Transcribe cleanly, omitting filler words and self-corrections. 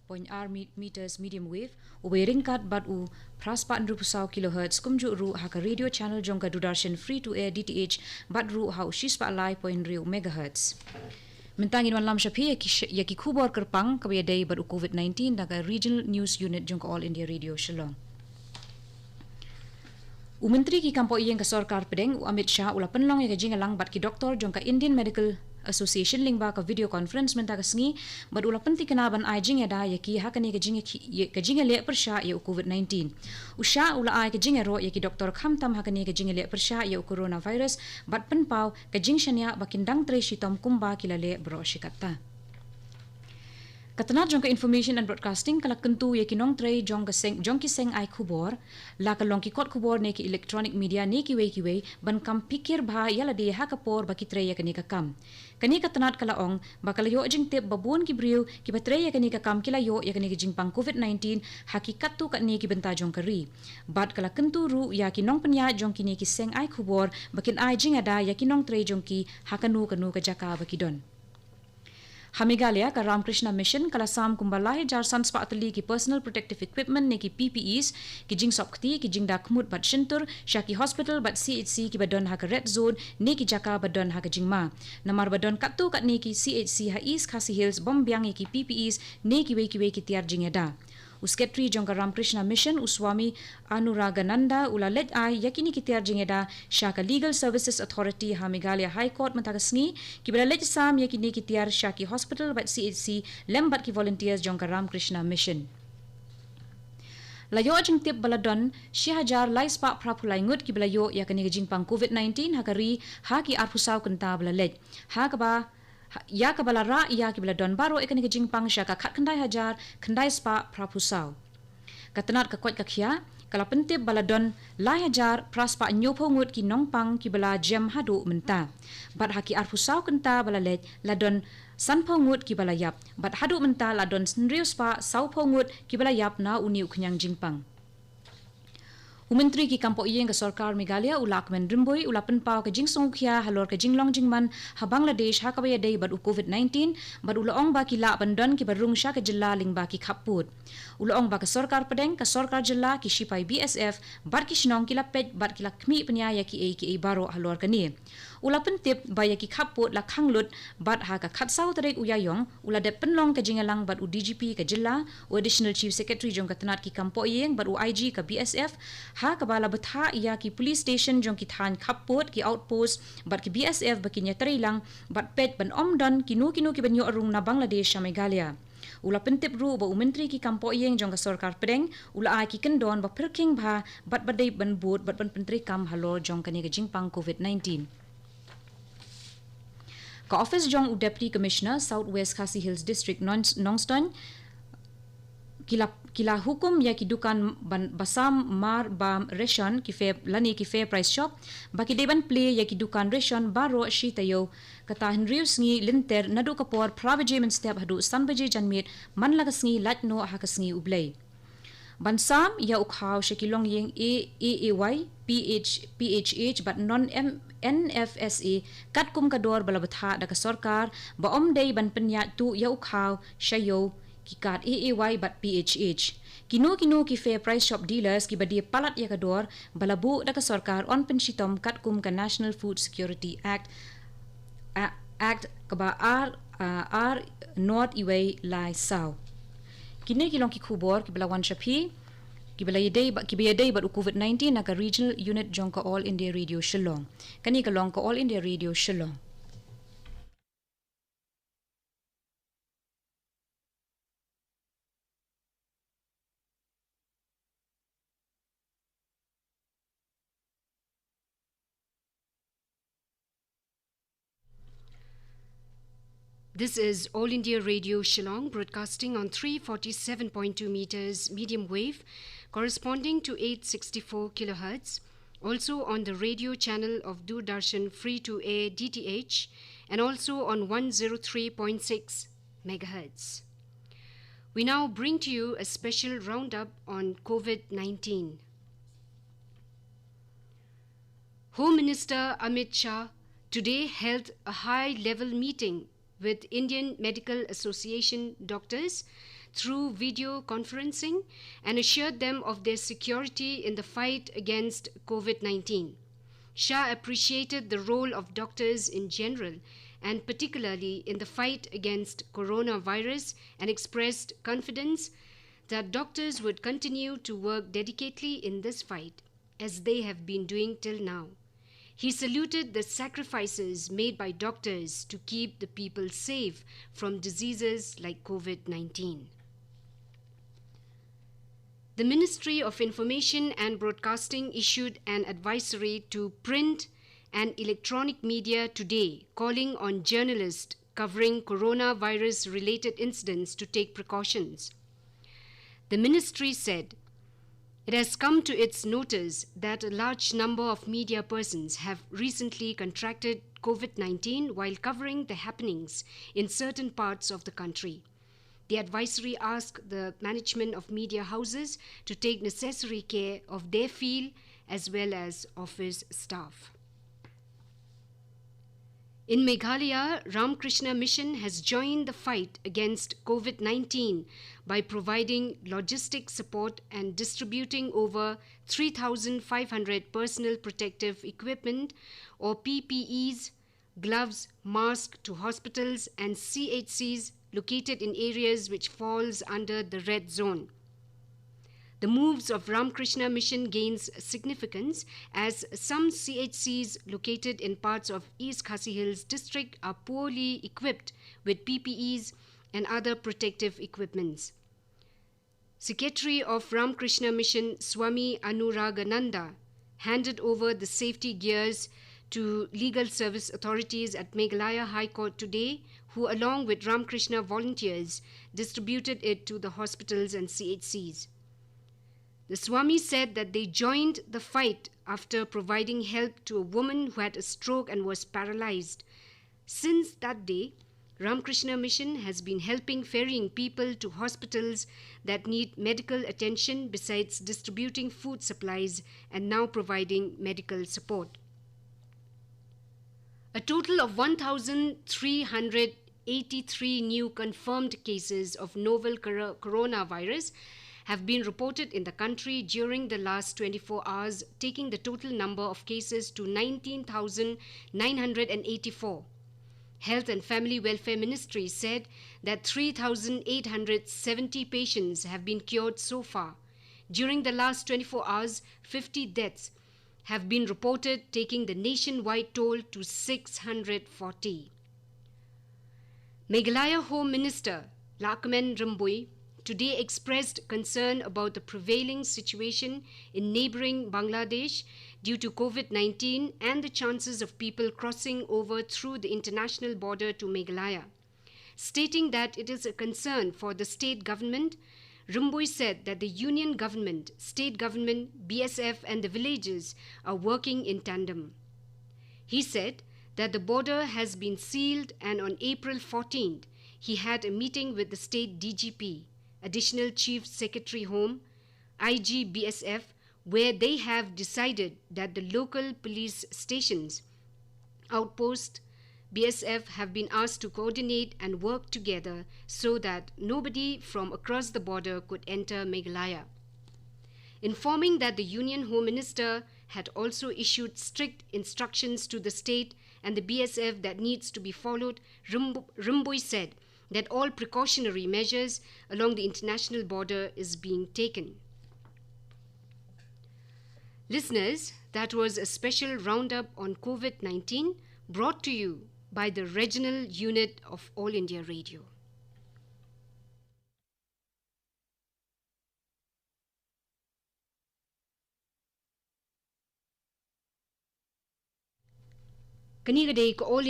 meters medium wave ube ringkat bat u praspa 40 kHz kumju ru haka radio channel jongka Dudarshan free to air DTH bat ru hau shispa lai point riu megahertz. Mentangin wan lam shapi yaki khubor kerpang kabaya day bat u COVID-19 daga regional news unit jongka All India Radio Shillong. Menteri ki kampo iyeng ka sarkar pedeng u Amit Shah ula penlong ya jingalang bat ki doktor jongka Indian Medical Association lingba ka video conference menta ka sngi bat ula penti kenaban ai jinga da ya ki hakani ka jinga le persha ya COVID-19 usha ula ai ka jinga ro ya ki doktor khamtam hakani ka jinga le persha ya coronavirus bat penpau ka jingshania bakindang tre shitom kumba kilale bro shikata Katanat jong ka information and broadcasting kala kentu ya kinong tray jong ki seng ai khubor la ka long ki kot khubor ne ki electronic media ne ki wei ban kam pikir bha yala de ha kapor ba ki tray ya kani ka kam kani katanat kala ong ba kala yo jing tep babun ki briu ki ba tray ya kani ka kam kila yo ya kani ki jing pang COVID-19 hakikat tu ka ne ki benta jong ka ri bat kala kentu ru ya kinong penya jong ki ne ki seng ai khubor bakin ai jing ada ya kinong tray jong ki hakanu kanu ka jaka ba ki don Hamigalia ka Ramkrishna Mission kala sam kumbalahi jar sanspa atli ki personal protective equipment ne ki PPEs ki jing sokti ki jing dakmut bat shintur Shaki Hospital bat CHC ki badon ha ka red zone ne ki jaka badon ha ka jingma namar badon katu kat ne ki CHC ha East Khasi Hills bombyang ki PPEs ne ki we ki tiar jingeda Usketri jongka Ramkrishna Mission uswami Anuragananda ula led ai yakini kitiar jingeda Shaka Legal Services Authority Hamigalia High Court mentagasngi kibala led sam yakini kitiar Shaki Hospital bat CHC lembat ki volunteers jongka Ramkrishna Mission Layo jing tip baladon shihajar lai spa prapulai ngut ki balayo yakani jing pang COVID-19 hakari ha ki arpusau kenta bala led ha kaba ya kabala ra ya kibala don baro ekani ke jingpang syaka khat khandai hajar khandai spa prapusau katanat ka kwat ka khia kala pentip baladon lai hajar praspa nyophongut ki nongpang kibala jam hadu menta bat haki arpusau kenta bala lej ladon sanphongut kibala yap bat hadu menta ladon snriu spa sauphongut kibala yap na uniu khnyang jingpang Menteri ki kampo iyeng ka sarkar Meghalaya ulak men rimboi ulapan pau ka jingsong khia halor ka jinglong jingman ha Bangladesh ha kabaya day bad COVID-19 bad ulaong ba ki la bandon ki barung sha ka jilla ling ba ki khaput ulaong ba ka sarkar pedeng ka sarkar jilla ki sipai BSF bar ki shnong ki lapet bar ki lakmi pnya ya ki a baro halor ka ni ulapan tip ba ya ki khaput la khanglut bad ha ka khatsau tarek uyayong ula de penlong ka jingalang bad DGP ka jilla additional chief secretary jong ka tanat ki kampo iyeng bad IG ka BSF ha kabala betha iya ki police station jong ki than khapot ki outpost bat ki BSF bakinya terilang bat pet ban omdon kinu ki banyo arung na Bangladesh sa Meghalaya ula pentip ru ba menteri ki kampo iyeng jong ka sarkar pedeng ula ai ki kendon ba perking bha bat badai ban bot bat ban penteri kam halor jong kani ka jingpang COVID-19 ka office jong deputy commissioner Southwest Khasi Hills district Nongston kila hukum ya ki dukan basam mar bam ration ki fair price shop baki deban play ya ki dukan ration baro shi tayo kata henrius ngi linter nadu kapor pravaje men step hadu sanbaje janmit man lagasngi latno hakasngi ublay bansam ya ukhaw shekilong yeng AAY PHH but non NFSA katkum kador balabatha da ka sarkar ba omdei ban penya tu ya ukhaw shayo kikat AAY bat PHH kino ki fair price shop dealers ki badi palat ya kador balabu da ka sarkar on penshitom katkum ka National Food Security Act kaba R not iway lai saw kini kilong ki khubor ki balawan shapi ki balayday bat COVID-19 na ka regional unit jong ka All India Radio Shillong kani ka long ka All India Radio Shillong This is All India Radio Shillong broadcasting on 347.2 meters medium wave corresponding to 864 kilohertz, also on the radio channel of Doordarshan free to air DTH and also on 103.6 megahertz. We now bring to you a special roundup on COVID-19. Home Minister Amit Shah today held a high-level meeting with Indian Medical Association doctors through video conferencing and assured them of their security in the fight against COVID-19. Shah appreciated the role of doctors in general and particularly in the fight against coronavirus and expressed confidence that doctors would continue to work dedicatedly in this fight as they have been doing till now. He saluted the sacrifices made by doctors to keep the people safe from diseases like COVID-19. The Ministry of Information and Broadcasting issued an advisory to print and electronic media today, calling on journalists covering coronavirus-related incidents to take precautions. The ministry said, "It has come to its notice that a large number of media persons have recently contracted COVID-19 while covering the happenings in certain parts of the country. The advisory asked the management of media houses to take necessary care of their field as well as office staff." In Meghalaya, Ramakrishna Mission has joined the fight against COVID-19 by providing logistic support and distributing over 3,500 personal protective equipment or PPEs, gloves, masks to hospitals and CHCs located in areas which falls under the red zone. The moves of Ramakrishna Mission gains significance as some CHCs located in parts of East Khasi Hills district are poorly equipped with PPEs and other protective equipments. Secretary of Ramakrishna Mission Swami Anuragananda handed over the safety gears to legal service authorities at Meghalaya High Court today, who along with Ramakrishna volunteers distributed it to the hospitals and CHCs. The Swami said that they joined the fight after providing help to a woman who had a stroke and was paralyzed. Since that day, Ramakrishna Mission has been helping ferrying people to hospitals that need medical attention besides distributing food supplies and now providing medical support. A total of 1,383 new confirmed cases of novel coronavirus have been reported in the country during the last 24 hours, taking the total number of cases to 19,984. Health and Family Welfare Ministry said that 3,870 patients have been cured so far. During the last 24 hours, 50 deaths have been reported, taking the nationwide toll to 640. Meghalaya Home Minister Lakmen Rimbui today expressed concern about the prevailing situation in neighboring Bangladesh due to COVID-19 and the chances of people crossing over through the international border to Meghalaya. Stating that it is a concern for the state government, Rimbui said that the union government, state government, BSF and the villages are working in tandem. He said that the border has been sealed and on April 14th, he had a meeting with the state DGP, Additional Chief Secretary Home, IG BSF, where they have decided that the local police stations, outposts, BSF have been asked to coordinate and work together so that nobody from across the border could enter Meghalaya. Informing that the Union Home Minister had also issued strict instructions to the state and the BSF that needs to be followed, Rimbui said that all precautionary measures along the international border is being taken. Listeners, that was a special roundup on COVID-19 brought to you by the regional unit of All India Radio. Kani gadai ko All